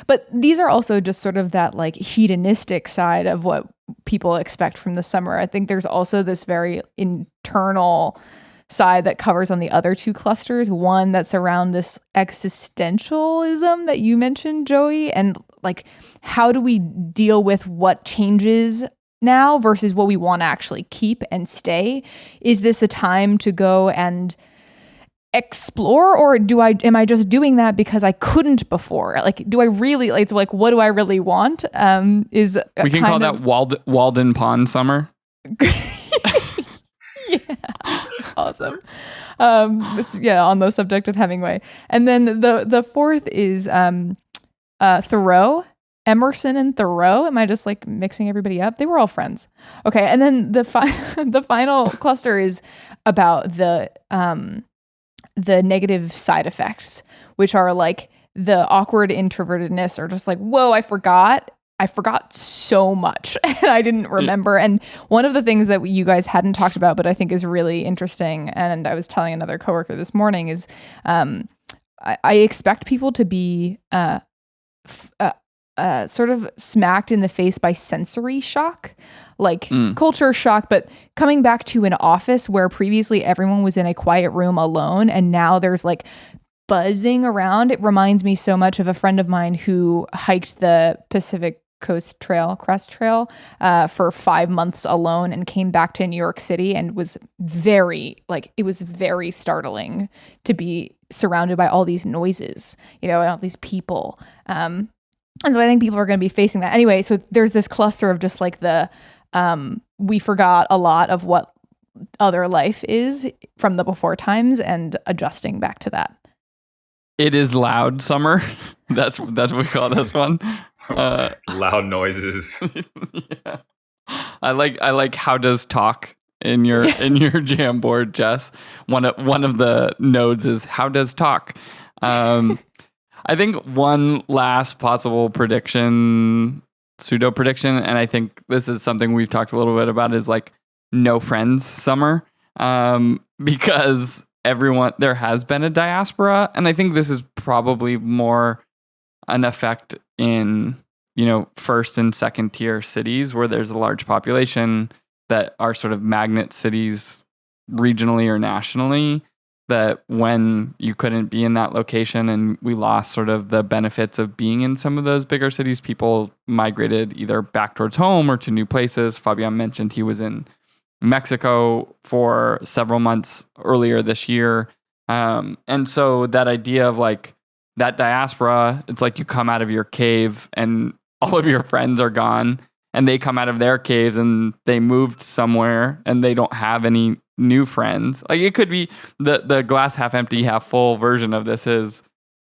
But these are also just sort of that like hedonistic side of what people expect from the summer. I think there's also this very internal side that covers on the other two clusters. One that's around this existentialism that you mentioned, Joey, and like, how do we deal with what changes now versus what we want to actually keep and stay? Is this a time to go and explore, or am I just doing that because I couldn't before? Like, do I really like what do I really want? Is we can call that Walden Pond Summer. Yeah, awesome. On the subject of Hemingway, and then the fourth is Thoreau, Emerson and Thoreau. Am I just like mixing everybody up? They were all friends. Okay, and then the final cluster is about the negative side effects, which are like the awkward introvertedness, or just like, whoa, I forgot so much and I didn't remember. And one of the things that you guys hadn't talked about, but I think is really interesting, and I was telling another coworker this morning, is I expect people to be sort of smacked in the face by sensory shock, like culture shock, but coming back to an office where previously everyone was in a quiet room alone, and now there's like buzzing around. It reminds me so much of a friend of mine who hiked the Pacific Coast Crest Trail for 5 months alone, and came back to New York City, and was it was very startling to be surrounded by all these noises, and all these people. And so I think people are going to be facing that anyway. So there's this cluster of just like we forgot a lot of what other life is from the before times, and adjusting back to that. It is loud summer. That's what we call this one. Loud noises. Yeah. I like how does talk in your Jamboard, Jess. One of the nodes is how does talk. I think one last possible pseudo prediction, and I think this is something we've talked a little bit about, is like no friends summer, because there has been a diaspora, and I think this is probably more an effect in first and second tier cities where there's a large population that are sort of magnet cities regionally or nationally, that when you couldn't be in that location and we lost sort of the benefits of being in some of those bigger cities, people migrated either back towards home or to new places. Fabian mentioned he was in Mexico for several months earlier this year. And so that idea of like that diaspora, it's like you come out of your cave and all of your friends are gone, and they come out of their caves and they moved somewhere and they don't have any new friends. Like, it could be the glass half empty, half full version of this is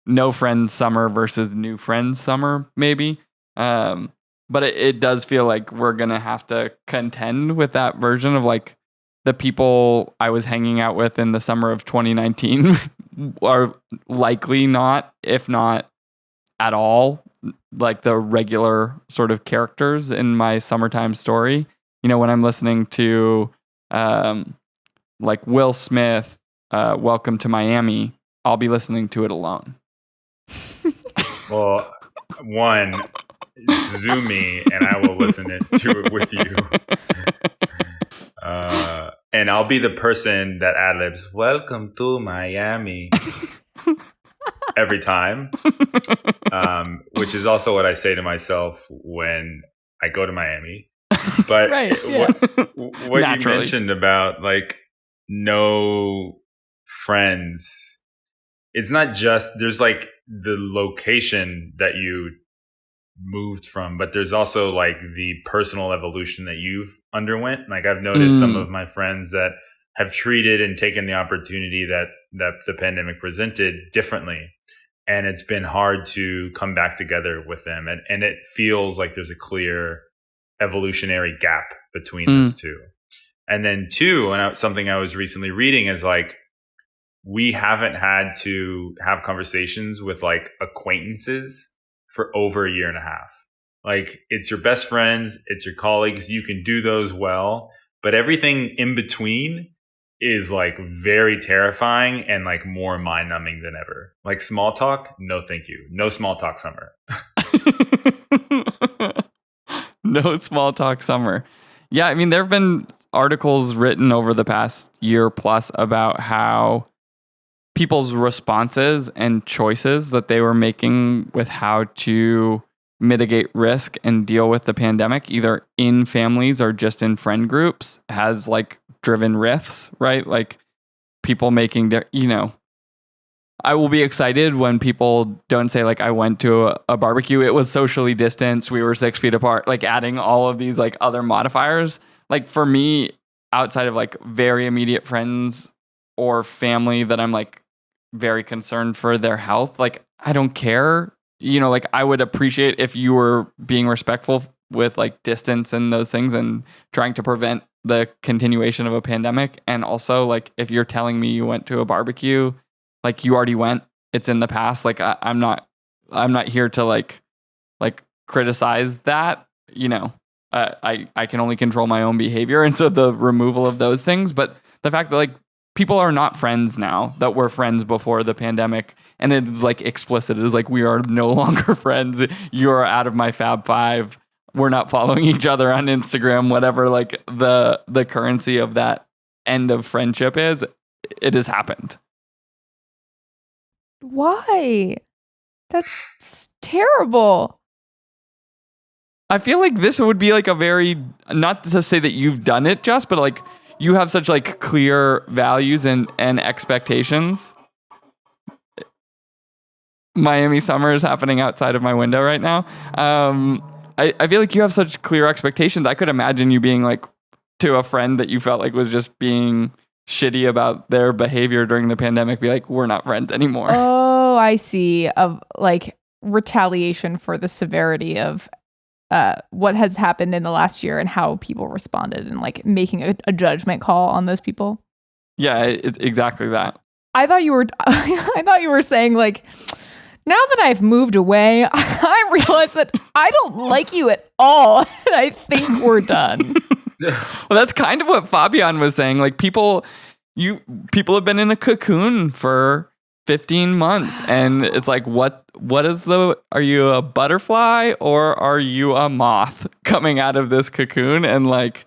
no friends summer versus new friends summer, maybe. But it does feel like we're going to have to contend with that version of like the people I was hanging out with in the summer of 2019 are likely not, if not at all, like the regular sort of characters in my summertime story. When I'm listening to like Will Smith, Welcome to Miami, I'll be listening to it alone. Well, one, Zoom me and I will listen to it with you. And I'll be the person that ad-libs, welcome to Miami, every time. Which is also what I say to myself when I go to Miami. But right, yeah. what you mentioned about like no friends, it's not just, there's like the location that you moved from, but there's also like the personal evolution that you've underwent. Like I've noticed some of my friends that have treated and taken the opportunity that the pandemic presented differently. And it's been hard to come back together with them. And it feels like there's a clear evolutionary gap between those two. And then two, and something I was recently reading is like, we haven't had to have conversations with like acquaintances for over a year and a half. Like it's your best friends, it's your colleagues. You can do those well, but everything in between is like very terrifying and like more mind numbing than ever. Like small talk, no thank you. No small talk summer. No small talk summer. Yeah, I mean, there have been articles written over the past year plus about how people's responses and choices that they were making with how to mitigate risk and deal with the pandemic, either in families or just in friend groups, has like driven rifts, right? Like people making their, I will be excited when people don't say like, I went to a barbecue, it was socially distanced, we were 6 feet apart, like adding all of these like other modifiers. Like for me, outside of like very immediate friends or family that I'm like very concerned for their health, like I don't care, like I would appreciate if you were being respectful with like distance and those things and trying to prevent the continuation of a pandemic. And also like if you're telling me you went to a barbecue, like you already went, it's in the past. Like I'm not here to like criticize that, I can only control my own behavior. And so the removal of those things, but the fact that like people are not friends now that were friends before the pandemic, and it's like explicit, it is like, we are no longer friends. You're out of my Fab Five. We're not following each other on Instagram, whatever like the currency of that end of friendship is, it has happened. Why? That's terrible. I feel like this would be like a very, not to say that you've done it just, but like you have such like clear values and expectations. Miami summer is happening outside of my window right now. I feel like you have such clear expectations. I could imagine you being like to a friend that you felt like was just being shitty about their behavior during the pandemic, be like, we're not friends anymore. Oh, I see. Of like retaliation for the severity of what has happened in the last year and how people responded, and like making a judgment call on those people. Yeah, it's exactly that. I thought you were saying like, now that I've moved away, I realize that I don't like you at all. And I think we're done. Well, that's kind of what Fabian was saying. Like people have been in a cocoon for 15 months, and it's like, what is are you a butterfly or are you a moth coming out of this cocoon? And like,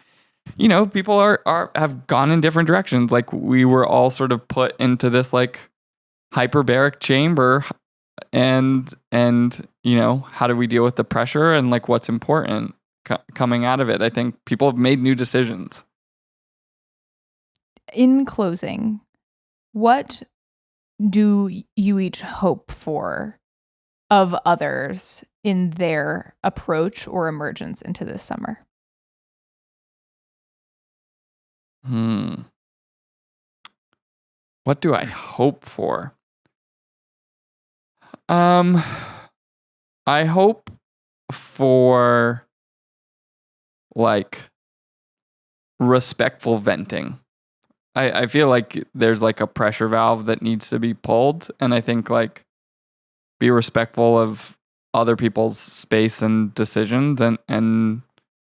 people have gone in different directions. Like we were all sort of put into this like hyperbaric chamber, and how do we deal with the pressure and like what's important coming out of it? I think people have made new decisions. In closing, what do you each hope for of others in their approach or emergence into this summer? What do I hope for? I hope for like respectful venting. I feel like there's like a pressure valve that needs to be pulled, and I think like be respectful of other people's space and decisions, and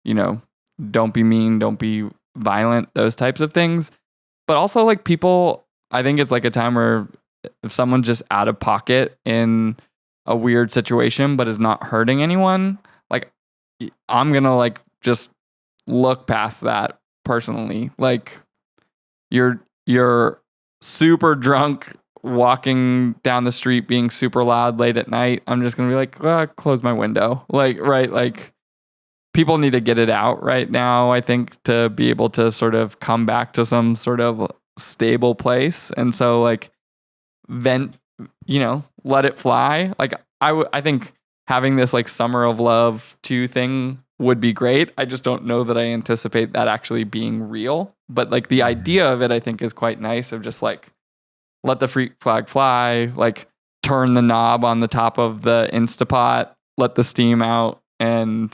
don't be mean, don't be violent, those types of things. But also like people, I think it's like a time where if someone's just out of pocket in a weird situation but is not hurting anyone, like I'm gonna like just look past that personally. Like you're super drunk walking down the street being super loud late at night, I'm just gonna be like, close my window. Like, right, like people need to get it out right now, I think, to be able to sort of come back to some sort of stable place. And so like vent, let it fly. Like I think having this like Summer of Love 2 thing would be great. I just don't know that I anticipate that actually being real. But like the idea of it, I think, is quite nice, of just like, let the freak flag fly, like turn the knob on the top of the Instapot, let the steam out, and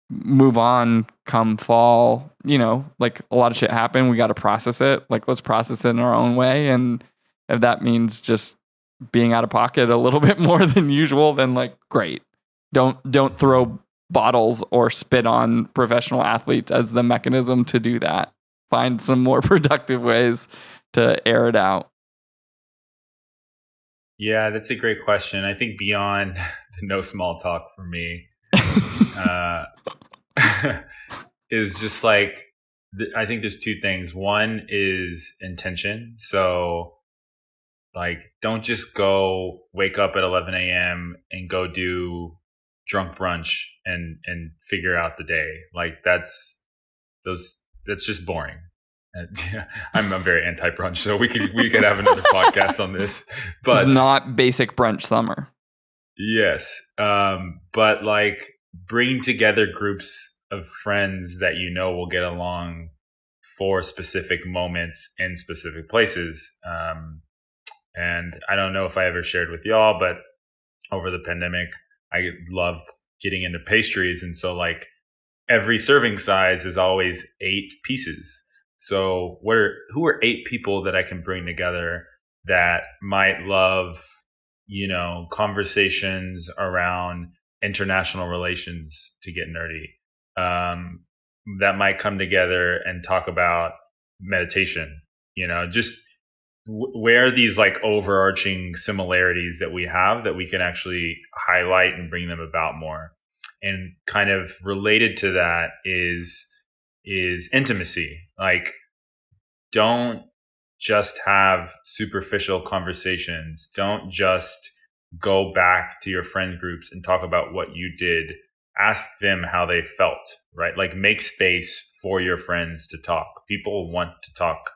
move on come fall. You know, like a lot of shit happened. We got to process it. Like, let's process it in our own way. And if that means just being out of pocket a little bit more than usual, then like, great. Don't throw bottles or spit on professional athletes as the mechanism to do that. Find some more productive ways to air it out. Yeah, that's a great question. I think beyond the no small talk for me is just like, I think there's 2 things. One is intention. So like, don't just go wake up at 11 a.m. and go do drunk brunch and figure out the day. Like that's just boring. I'm very anti-brunch, so we could have another podcast on this. But it's not basic brunch summer. Yes, but like bring together groups of friends that you know will get along for specific moments in specific places. And I don't know if I ever shared with y'all, but over the pandemic, I loved getting into pastries, and so like every serving size is always 8 pieces. So who are 8 people that I can bring together that might love, you know, conversations around international relations, to get nerdy, that might come together and talk about meditation, you know, just where these like overarching similarities that we have that we can actually highlight and bring them about more. And kind of related to that is intimacy. Like, don't just have superficial conversations. Don't just go back to your friend groups and talk about what you did. Ask them how they felt, right? Like, make space for your friends to talk. People want to talk.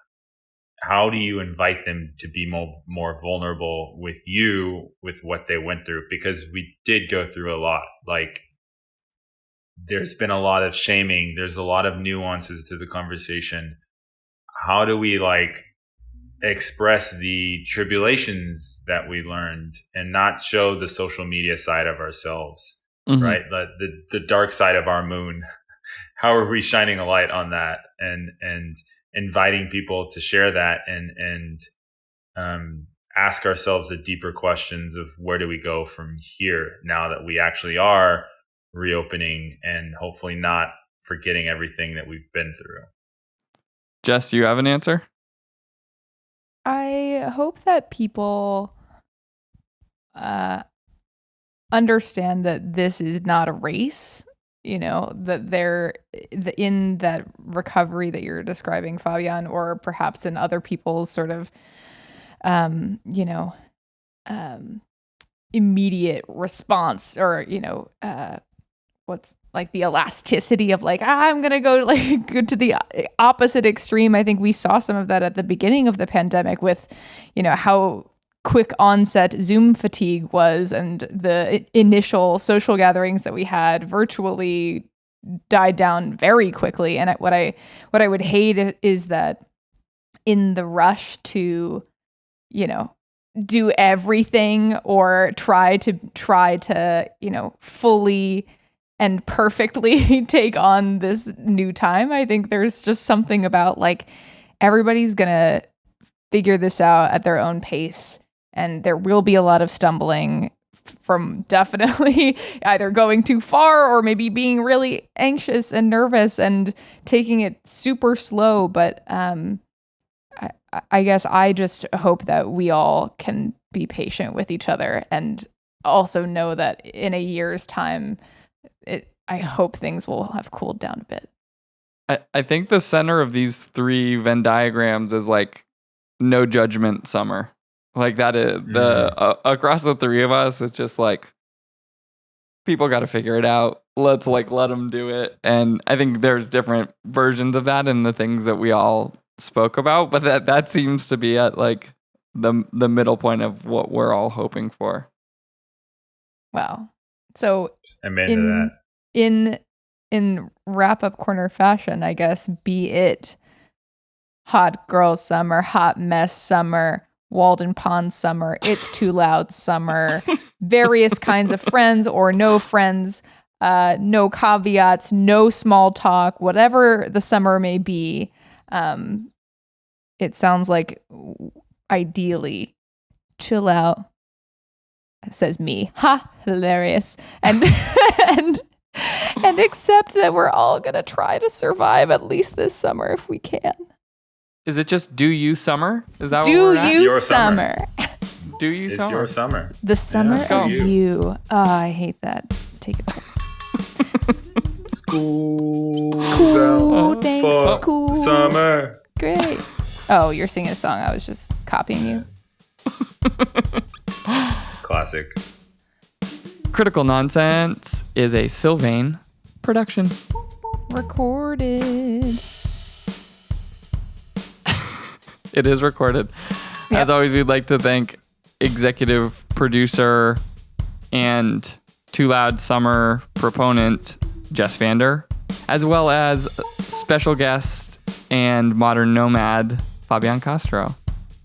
How do you invite them to be more vulnerable with you, with what they went through? Because we did go through a lot. Like, there's been a lot of shaming. There's a lot of nuances to the conversation. How do we like express the tribulations that we learned and not show the social media side of ourselves, right? The dark side of our moon. How are we shining a light on that and inviting people to share that and ask ourselves the deeper questions of where do we go from here now that we actually are reopening and hopefully not forgetting everything that we've been through. Jess, do you have an answer? I hope that people understand that this is not a race, you know, that they're in that recovery that you're describing, Fabian, or perhaps in other people's sort of, immediate response, or, you know, what's like the elasticity of like, I'm going to go to the opposite extreme. I think we saw some of that at the beginning of the pandemic with, you know, how quick onset Zoom fatigue was, and the initial social gatherings that we had virtually died down very quickly. And what I would hate is that in the rush to, you know, do everything or try to, you know, fully and perfectly take on this new time. I think there's just something about like everybody's gonna figure this out at their own pace, and there will be a lot of stumbling from definitely either going too far or maybe being really anxious and nervous and taking it super slow. But I guess I just hope that we all can be patient with each other, and also know that in a year's time, I hope things will have cooled down a bit. I think the center of these 3 Venn diagrams is like no judgment summer. Like that is across the 3 of us, it's just like people got to figure it out. Let's like let them do it. And I think there's different versions of that in the things that we all spoke about, but that seems to be at like the middle point of what we're all hoping for. Wow. So I'm into that. in wrap up corner fashion, I guess, be it hot girl summer, hot mess summer, Walden Pond summer, it's too loud summer, various kinds of friends or no friends, no caveats, no small talk, whatever the summer may be. It sounds like ideally chill out, says me. Ha, hilarious. And and accept that we're all going to try to survive at least this summer if we can. Is it just do you summer? Is that what Do we're at? you your summer? Do you It's summer? your summer. The summer let's go. of you. Oh, I hate that. Take it back. School Cool, out thanks, for cool. summer. Great. Oh, you're singing a song. I was just copying you. Classic. Critical Nonsense is a Sylvain production. Recorded. It is recorded. Yep. As always, we'd like to thank executive producer and Too Loud Summer proponent Jess Vander, as well as special guest and modern nomad Fabian Castro.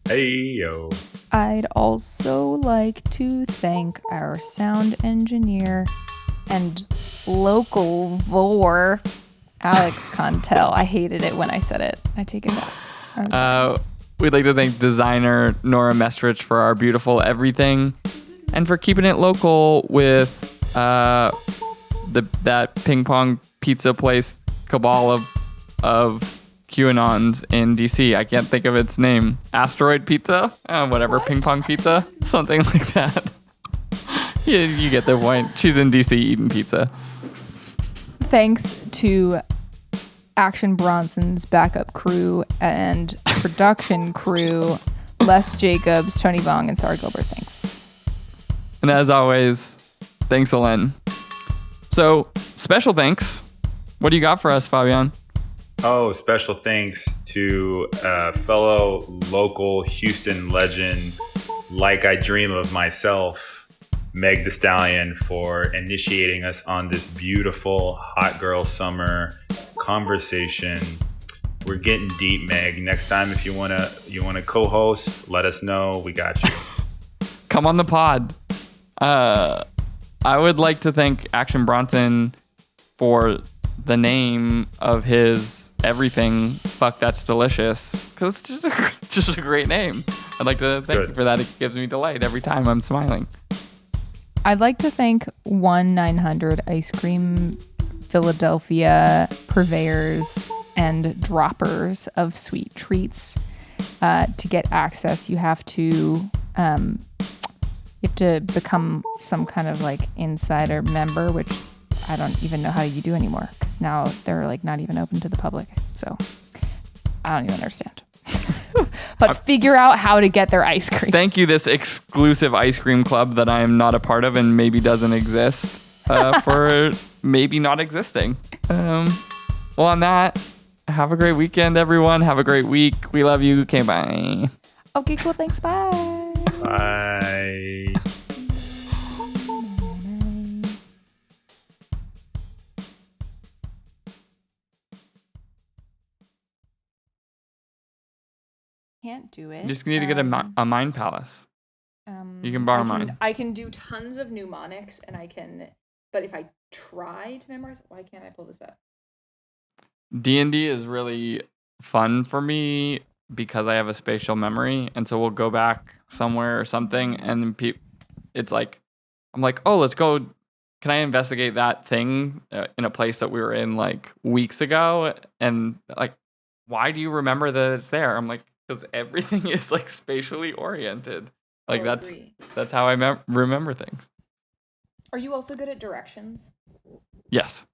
Hey, yo. I'd also like to thank our sound engineer and local vor, Alex Contel. I hated it when I said it. I take it back. We'd like to thank designer Nora Mestrich for our beautiful everything and for keeping it local with that ping pong pizza place cabal of QAnons in DC. I can't think of its name. Asteroid Pizza? Whatever. What? Ping pong pizza? Something like that. You get the point. She's in DC eating pizza. Thanks to Action Bronson's backup crew and production crew, Les Jacobs, Tony Vong, and Sarah Gilbert. Thanks. And as always, thanks, Alen. So, special thanks. What do you got for us, Fabian? Oh, special thanks to fellow local Houston legend, like I dream of myself, Meg Thee Stallion, for initiating us on this beautiful hot girl summer conversation. We're getting deep, Meg. Next time, if you wanna co-host, let us know. We got you. Come on the pod. I would like to thank Action Bronson for the name of his everything. Fuck, that's delicious. Because it's just a great name. I'd like to thank you for that. It gives me delight every time I'm smiling. I'd like to thank 1-900 Ice Cream Philadelphia purveyors and droppers of sweet treats. To get access, you have to become some kind of like insider member, which I don't even know how you do anymore because now they're like not even open to the public. So I don't even understand. But figure out how to get their ice cream. Thank you, this exclusive ice cream club that I am not a part of and maybe doesn't exist, for maybe not existing. Well, on that, have a great weekend, everyone. Have a great week. We love you. Okay, bye. Okay, cool. Thanks. Bye. Bye. Can't do it. You just need to get a mind palace. You can borrow mine. I can do tons of mnemonics, but if I try to memorize, why can't I pull this up? D&D is really fun for me because I have a spatial memory, and so we'll go back somewhere or something, and it's like, I'm like, oh, let's go. Can I investigate that thing in a place that we were in like weeks ago? And like, why do you remember that it's there? I'm like, because everything is like spatially oriented. Like that's how I remember things. Are you also good at directions? Yes.